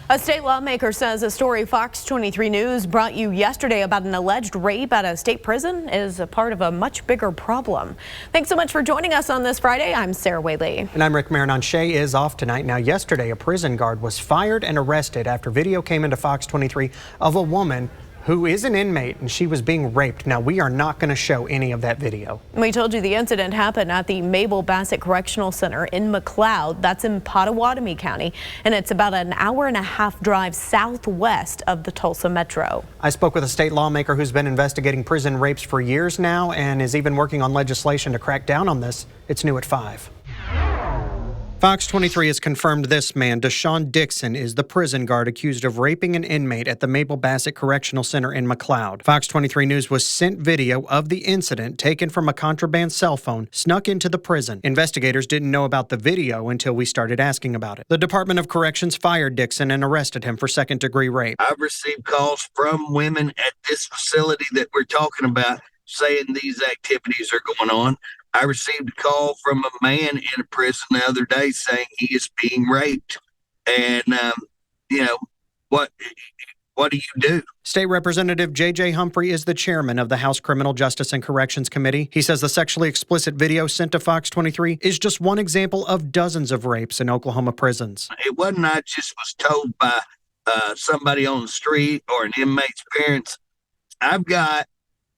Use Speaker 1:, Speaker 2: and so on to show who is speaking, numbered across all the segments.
Speaker 1: A state lawmaker says a story Fox 23 News brought you yesterday about an alleged rape at a state prison is a part of a much bigger problem. Thanks so much for joining us on this Friday. I'm Sarah Whaley.
Speaker 2: And I'm Rick Marinon. Shay is off tonight. Now, yesterday, a prison guard was fired and arrested after video came into Fox 23 of a woman who is an inmate, and she was being raped. Now, we are not going to show any of that video.
Speaker 1: We told you the incident happened at the Mabel Bassett Correctional Center in McLeod. That's in Pottawatomie County, and it's about an hour-and-a-half drive southwest of the Tulsa Metro.
Speaker 2: I spoke with a state lawmaker who's been investigating prison rapes for years now and is even working on legislation to crack down on this. It's new at 5. Fox 23 has confirmed this man, Deshaun Dixon, is the prison guard accused of raping an inmate at the Mabel Bassett Correctional Center in McLeod. Fox 23 News was sent video of the incident taken from a contraband cell phone snuck into the prison. Investigators didn't know about the video until we started asking about it. The Department of Corrections fired Dixon and arrested him for second-degree rape.
Speaker 3: I've received calls from women at this facility that we're talking about saying these activities are going on. I received a call from a man in a prison the other day saying he is being raped. And, what do you do?
Speaker 2: State Representative J.J. Humphrey is the chairman of the House Criminal Justice and Corrections Committee. He says the sexually explicit video sent to Fox 23 is just one example of dozens of rapes in Oklahoma prisons.
Speaker 3: It wasn't I just was told by somebody on the street or an inmate's parents. I've got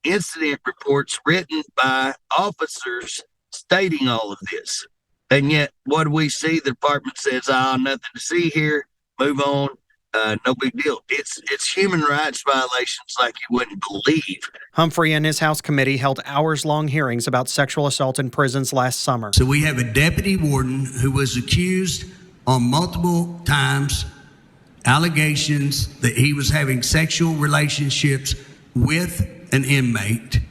Speaker 3: incident reports written by officers stating all of this. And yet, what do we see? The department says, nothing to see here, move on, no big deal. It's human rights violations like you wouldn't believe.
Speaker 2: Humphrey and his House committee held hours-long hearings about sexual assault in prisons last summer.
Speaker 4: So we have a deputy warden who was accused on multiple times, allegations that he was having sexual relationships with an inmate.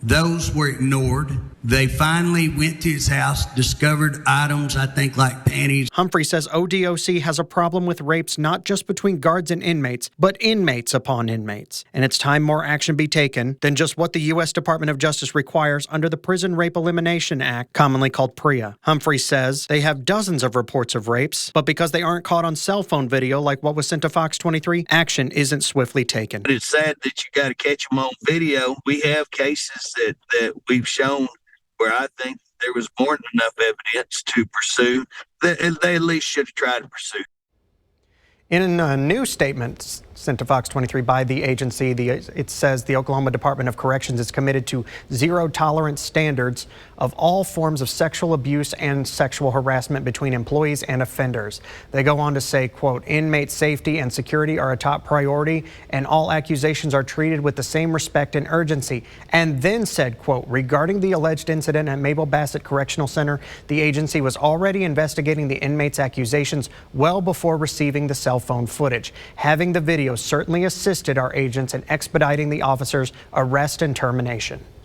Speaker 4: Those were ignored. They finally went to his house, discovered items, I think, like panties.
Speaker 2: Humphrey says ODOC has a problem with rapes not just between guards and inmates, but inmates upon inmates. And it's time more action be taken than just what the U.S. Department of Justice requires under the Prison Rape Elimination Act, commonly called PREA. Humphrey says they have dozens of reports of rapes, but because they aren't caught on cell phone video like what was sent to Fox 23, action isn't swiftly taken.
Speaker 3: But it's sad that you got to catch them on video. We have cases that we've shown where I think there was more than enough evidence to pursue, that they at least should have tried to pursue.
Speaker 2: In a new statement sent to Fox 23 by the agency, it says the Oklahoma Department of Corrections is committed to zero-tolerance standards of all forms of sexual abuse and sexual harassment between employees and offenders. They go on to say, quote, inmate safety and security are a top priority, and all accusations are treated with the same respect and urgency. And then said, quote, regarding the alleged incident at Mabel Bassett Correctional Center, the agency was already investigating the inmate's accusations well before receiving the cell phone footage. Having the video certainly assisted our agents in expediting the officer's arrest and termination.